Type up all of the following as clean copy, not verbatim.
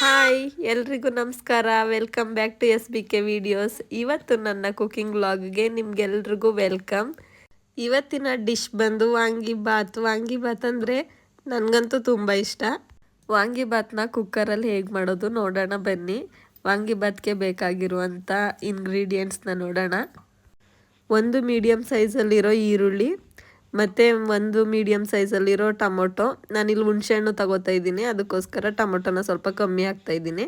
Hi ಎಲ್ರಿಗೂ ನಮಸ್ಕಾರ. Welcome back to S B K videos. ಇವತ್ತು ನನ್ನ ಕುಕಿಂಗ್ ವ್ಲಾಗ್ಗೆ ನಿಮ್ಗೆಲ್ರಿಗೂ ವೆಲ್ಕಮ್. ಇವತ್ತಿನ ಡಿಶ್ ಬಂದು ವಾಂಗಿಬಾತ್ ಅಂದರೆ ನನಗಂತೂ ತುಂಬ ಇಷ್ಟ. ವಾಂಗಿಬಾತ್ನ ಕುಕ್ಕರಲ್ಲಿ ಹೇಗೆ ಮಾಡೋದು ನೋಡೋಣ ಬನ್ನಿ. ವಾಂಗಿಬಾತ್ಗೆ ಬೇಕಾಗಿರುವಂಥ ಇಂಗ್ರೀಡಿಯೆಂಟ್ಸ್ನ ನೋಡೋಣ. ಒಂದು ಮೀಡಿಯಮ್ ಸೈಜಲ್ಲಿರೋ ಈರುಳ್ಳಿ, ಮತ್ತು ಒಂದು ಮೀಡಿಯಮ್ ಸೈಜಲ್ಲಿರೋ ಟೊಮೊಟೊ. ನಾನಿಲ್ಲಿ ಹುಣಸೆಹಣ್ಣು ತಗೋತಾ ಇದ್ದೀನಿ, ಅದಕ್ಕೋಸ್ಕರ ಟೊಮೊಟೊನ ಸ್ವಲ್ಪ ಕಮ್ಮಿ ಹಾಕ್ತಾಯಿದ್ದೀನಿ.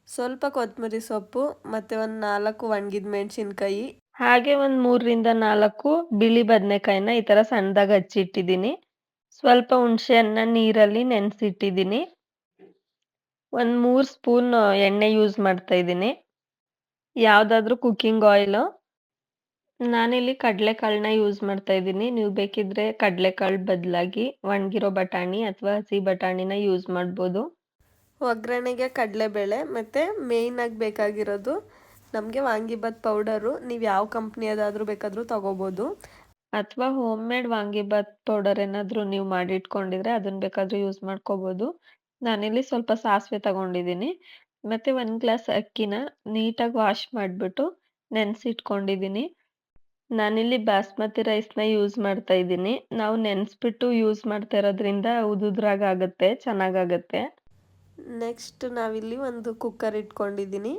ಸ್ವಲ್ಪ ಕೊತ್ತಂಬರಿ ಸೊಪ್ಪು ಮತ್ತು ಒಂದು 4 ಒಣಗಿದ ಮೆಣಸಿನ್ಕಾಯಿ, ಹಾಗೆ ಒಂದು 3ರಿಂದ 4 ಬಿಳಿ ಬದನೆಕಾಯಿನ ಈ ಥರ ಸಣ್ಣದಾಗಿ ಹಚ್ಚಿಟ್ಟಿದ್ದೀನಿ. ಸ್ವಲ್ಪ ಹುಣಸೆಹಣ್ಣನ್ನ ನೀರಲ್ಲಿ ನೆನೆಸಿಟ್ಟಿದ್ದೀನಿ. ಒಂದು 3 ಸ್ಪೂನ್ ಎಣ್ಣೆ ಯೂಸ್ ಮಾಡ್ತಾ ಇದ್ದೀನಿ, ಯಾವುದಾದ್ರೂ ಕುಕ್ಕಿಂಗ್ ಆಯಿಲು. ನಾನಿಲ್ಲಿ ಕಡಲೆಕಾಳನ್ನ ಯೂಸ್ ಮಾಡ್ತಾ ಇದ್ದೀನಿ. ನೀವು ಬೇಕಿದ್ರೆ ಕಡಲೆಕಾಳು ಬದಲಾಗಿ ಒಣಗಿರೋ ಬಟಾಣಿ ಅಥವಾ ಹಸಿ ಬಟಾಣಿನ ಯೂಸ್ ಮಾಡ್ಬೋದು. ಒಗ್ಗರಣೆಗೆ ಕಡಲೆಬೇಳೆ ಮತ್ತು ಮೇಯ್ನಾಗಿ ಬೇಕಾಗಿರೋದು ನಮಗೆ ವಾಂಗಿಬಾತ್ ಪೌಡರು. ನೀವು ಯಾವ ಕಂಪ್ನಿಯದಾದರೂ ಬೇಕಾದರೂ ತೊಗೋಬೋದು, ಅಥವಾ ಹೋಮ್ ಮೇಡ್ ವಾಂಗಿಬಾತ್ ಪೌಡರ್ ಏನಾದರೂ ನೀವು ಮಾಡಿಟ್ಕೊಂಡಿದ್ರೆ ಅದನ್ನು ಬೇಕಾದರೂ ಯೂಸ್ ಮಾಡ್ಕೋಬೋದು. ನಾನಿಲ್ಲಿ ಸ್ವಲ್ಪ ಸಾಸಿವೆ ತಗೊಂಡಿದ್ದೀನಿ ಮತ್ತು 1 ಗ್ಲಾಸ್ ಅಕ್ಕಿನ ನೀಟಾಗಿ ವಾಶ್ ಮಾಡಿಬಿಟ್ಟು ನೆನೆಸಿಟ್ಕೊಂಡಿದ್ದೀನಿ. ನಾನಿಲ್ಲಿ ಬಾಸ್ಮತಿ ರೈಸ್ನ ಯೂಸ್ ಮಾಡ್ತಾ ಇದ್ದೀನಿ. ನಾವು ನೆನೆಸ್ಬಿಟ್ಟು ಯೂಸ್ ಮಾಡ್ತಾ ಇರೋದ್ರಿಂದ ಉದುದ್ರಾಗುತ್ತೆ, ಚೆನ್ನಾಗಾಗುತ್ತೆ. ನೆಕ್ಸ್ಟ್ ನಾವಿಲ್ಲಿ ಒಂದು ಕುಕ್ಕರ್ ಇಟ್ಕೊಂಡಿದ್ದೀನಿ.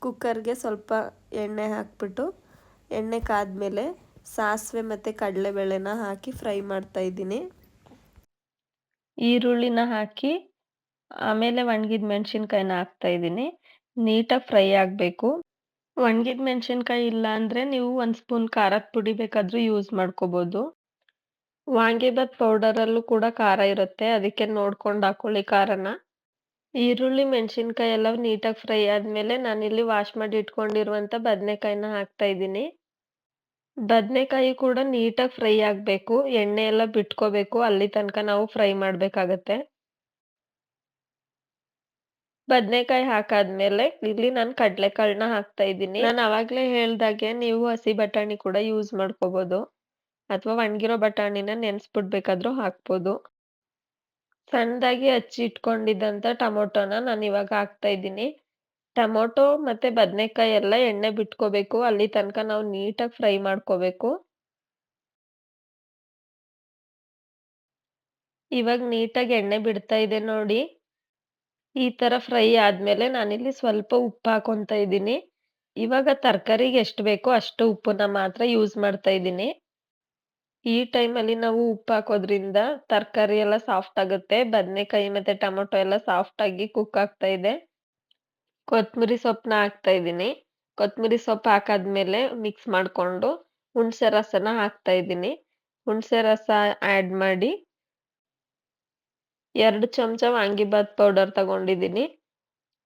ಕುಕ್ಕರ್ಗೆ ಸ್ವಲ್ಪ ಎಣ್ಣೆ ಹಾಕ್ಬಿಟ್ಟು, ಎಣ್ಣೆ ಕಾದ್ಮೇಲೆ ಸಾಸಿವೆ ಮತ್ತು ಕಡಲೆಬೇಳೆನ ಹಾಕಿ ಫ್ರೈ ಮಾಡ್ತಾ ಇದ್ದೀನಿ. ಈರುಳ್ಳಿನ ಹಾಕಿ ಆಮೇಲೆ ಒಣಗಿದ ಮೆಣಸಿನ್ಕಾಯಿನ ಹಾಕ್ತಾ ಇದ್ದೀನಿ. ನೀಟಾಗಿ ಫ್ರೈ ಆಗಬೇಕು. ಒಣಗಿದ ಮೆಣಸಿನ್ಕಾಯಿ ಇಲ್ಲ ಅಂದರೆ ನೀವು 1 ಸ್ಪೂನ್ ಖಾರದ ಪುಡಿ ಬೇಕಾದರೂ ಯೂಸ್ ಮಾಡ್ಕೋಬೋದು. ವಾಂಗಿಬಾತ್ ಪೌಡರಲ್ಲೂ ಕೂಡ ಖಾರ ಇರುತ್ತೆ, ಅದಕ್ಕೆ ನೋಡ್ಕೊಂಡು ಹಾಕ್ಕೊಳ್ಳಿ ಖಾರನ. ಈರುಳ್ಳಿ ಮೆಣಸಿನ್ಕಾಯಿ ಎಲ್ಲ ನೀಟಾಗಿ ಫ್ರೈ ಆದಮೇಲೆ ನಾನಿಲ್ಲಿ ವಾಶ್ ಮಾಡಿ ಇಟ್ಕೊಂಡಿರುವಂಥ ಬದನೆಕಾಯಿನ ಹಾಕ್ತಾ ಇದ್ದೀನಿ. ಬದನೆಕಾಯಿ ಕೂಡ ನೀಟಾಗಿ ಫ್ರೈ ಆಗಬೇಕು, ಎಣ್ಣೆ ಎಲ್ಲ ಬಿಟ್ಕೋಬೇಕು, ಅಲ್ಲಿ ತನಕ ನಾವು ಫ್ರೈ ಮಾಡಬೇಕಾಗತ್ತೆ. ಬದನೆಕಾಯಿ ಹಾಕಾದ್ಮೇಲೆ ಇಲ್ಲಿ ನಾನು ಕಡಲೆಕಾಳನ್ನ ಹಾಕ್ತಾ ಇದ್ದೀನಿ. ನಾನು ಆವಾಗಲೇ ಹೇಳ್ದಾಗೆ ನೀವು ಹಸಿ ಬಟಾಣಿ ಕೂಡ ಯೂಸ್ ಮಾಡ್ಕೋಬೋದು, ಅಥವಾ ಒಣಗಿರೋ ಬಟಾಣಿನ ನೆನೆಸ್ಬಿಡ್ಬೇಕಾದ್ರೂ ಹಾಕ್ಬೋದು. ಸಣ್ಣದಾಗಿ ಹಚ್ಚಿ ಇಟ್ಕೊಂಡಿದ್ದಂಥ ಟೊಮೊಟೊನ ನಾನು ಇವಾಗ ಹಾಕ್ತಾ ಇದ್ದೀನಿ. ಟೊಮೊಟೊ ಮತ್ತು ಬದನೆಕಾಯಿ ಎಲ್ಲ ಎಣ್ಣೆ ಬಿಟ್ಕೋಬೇಕು, ಅಲ್ಲಿ ತನಕ ನಾವು ನೀಟಾಗಿ ಫ್ರೈ ಮಾಡ್ಕೋಬೇಕು. ಇವಾಗ ನೀಟಾಗಿ ಎಣ್ಣೆ ಬಿಡ್ತಾ ಇದೆ ನೋಡಿ. ಈ ಥರ ಫ್ರೈ ಆದಮೇಲೆ ನಾನಿಲ್ಲಿ ಸ್ವಲ್ಪ ಉಪ್ಪು ಹಾಕ್ಕೊತಾ ಇದ್ದೀನಿ. ಇವಾಗ ತರಕಾರಿಗೆ ಎಷ್ಟು ಬೇಕೋ ಅಷ್ಟು ಉಪ್ಪನ್ನ ಮಾತ್ರ ಯೂಸ್ ಮಾಡ್ತಾ ಇದ್ದೀನಿ. ಈ ಟೈಮಲ್ಲಿ ನಾವು ಉಪ್ಪು ಹಾಕೋದ್ರಿಂದ ತರಕಾರಿ ಎಲ್ಲ ಸಾಫ್ಟ್ ಆಗುತ್ತೆ. ಬದನೆಕಾಯಿ ಮತ್ತು ಟೊಮೊಟೊ ಎಲ್ಲ ಸಾಫ್ಟಾಗಿ ಕುಕ್ ಆಗ್ತಾ ಇದೆ. ಕೊತ್ತಂಬರಿ ಸೊಪ್ಪನ್ನ ಹಾಕ್ತಾ ಇದ್ದೀನಿ. ಕೊತ್ತಂಬರಿ ಸೊಪ್ಪು ಹಾಕಾದ್ಮೇಲೆ ಮಿಕ್ಸ್ ಮಾಡಿಕೊಂಡು ಹುಣಸೆ ರಸನ ಹಾಕ್ತಾ ಇದ್ದೀನಿ. ಹುಣಸೆ ರಸ ಆ್ಯಡ್ ಮಾಡಿ 2 ಚಮಚ ವಾಂಗಿಬಾತ್ ಪೌಡರ್ ತಗೊಂಡಿದ್ದೀನಿ.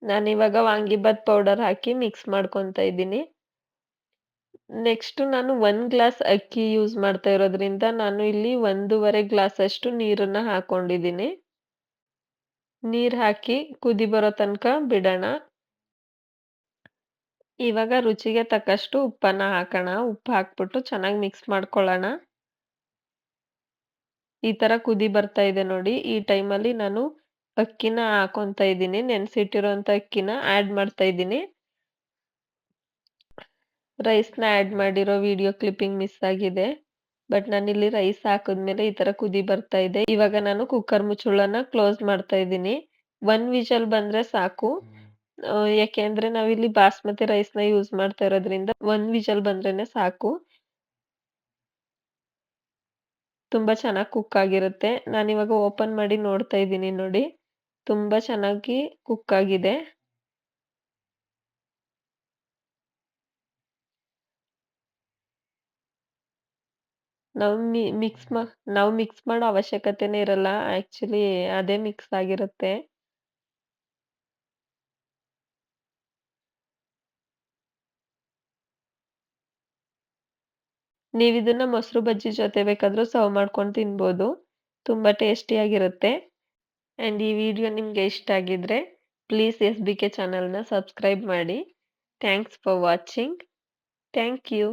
ನಾನಿವಾಗ ವಾಂಗಿಬಾತ್ ಪೌಡರ್ ಹಾಕಿ ಮಿಕ್ಸ್ ಮಾಡ್ಕೊತಾ ಇದ್ದೀನಿ. ನೆಕ್ಸ್ಟು ನಾನು 1 ಗ್ಲಾಸ್ ಅಕ್ಕಿ ಯೂಸ್ ಮಾಡ್ತಾ ಇರೋದ್ರಿಂದ ನಾನು ಇಲ್ಲಿ 1.5 ಗ್ಲಾಸಷ್ಟು ನೀರನ್ನು ಹಾಕ್ಕೊಂಡಿದ್ದೀನಿ. ನೀರು ಹಾಕಿ ಕುದಿ ಬರೋ ತನಕ ಬಿಡೋಣ. ಇವಾಗ ರುಚಿಗೆ ತಕ್ಕಷ್ಟು ಉಪ್ಪನ್ನು ಹಾಕೋಣ. ಉಪ್ಪು ಹಾಕ್ಬಿಟ್ಟು ಚೆನ್ನಾಗಿ ಮಿಕ್ಸ್ ಮಾಡ್ಕೊಳ್ಳೋಣ. ಈ ಥರ ಕುದಿ ಬರ್ತಾ ಇದೆ ನೋಡಿ. ಈ ಟೈಮಲ್ಲಿ ನಾನು ಅಕ್ಕಿನ ಹಾಕೊತಾ ಇದ್ದೀನಿ. ನೆನೆಸಿಟ್ಟಿರೋಂಥ ಅಕ್ಕಿನ ಆ್ಯಡ್ ಮಾಡ್ತಾ ಇದ್ದೀನಿ. ರೈಸ್ನ ಆ್ಯಡ್ ಮಾಡಿರೋ ವಿಡಿಯೋ ಕ್ಲಿಪ್ಪಿಂಗ್ ಮಿಸ್ ಆಗಿದೆ, ಬಟ್ ನಾನಿಲ್ಲಿ ರೈಸ್ ಹಾಕಿದ್ಮೇಲೆ ಈ ಥರ ಕುದಿ ಬರ್ತಾ ಇದೆ. ಇವಾಗ ನಾನು ಕುಕ್ಕರ್ ಮುಚ್ಚಳನ ಕ್ಲೋಸ್ ಮಾಡ್ತಾ ಇದ್ದೀನಿ. 1 ವಿಷಲ್ ಬಂದರೆ ಸಾಕು. ಯಾಕೆಂದರೆ ನಾವಿಲ್ಲಿ ಬಾಸ್ಮತಿ ರೈಸ್ನ ಯೂಸ್ ಮಾಡ್ತಾ ಇರೋದ್ರಿಂದ 1 ವಿಷಲ್ ಬಂದ್ರೇ ಸಾಕು. ತುಂಬ ಚೆನ್ನಾಗಿ ಕುಕ್ ಆಗಿರುತ್ತೆ. ನಾನಿವಾಗ ಓಪನ್ ಮಾಡಿ ನೋಡ್ತಾ ಇದ್ದೀನಿ ನೋಡಿ, ತುಂಬ ಚೆನ್ನಾಗಿ ಕುಕ್ ಆಗಿದೆ. ನಾವು ಮಿಕ್ಸ್ ಮಾಡೋ ಅವಶ್ಯಕತೆನೇ ಇರಲ್ಲ. ಆ್ಯಕ್ಚುಲಿ ಅದೇ ಮಿಕ್ಸ್ ಆಗಿರುತ್ತೆ. ನೀವಿದನ್ನ ಮೊಸರು ಬಜ್ಜಿ ಜೊತೆ ಬೇಕಾದರೂ ಸರ್ವ್ ಮಾಡ್ಕೊಂಡು ತಿನ್ಬೋದು. ತುಂಬ ಟೇಸ್ಟಿಯಾಗಿರುತ್ತೆ. ಆ್ಯಂಡ್ ಈ ವಿಡಿಯೋ ನಿಮಗೆ ಇಷ್ಟ ಆಗಿದ್ರೆ ಪ್ಲೀಸ್ SBK ಚಾನಲ್ನ ಸಬ್ಸ್ಕ್ರೈಬ್ ಮಾಡಿ. Thanks for watching. Thank you.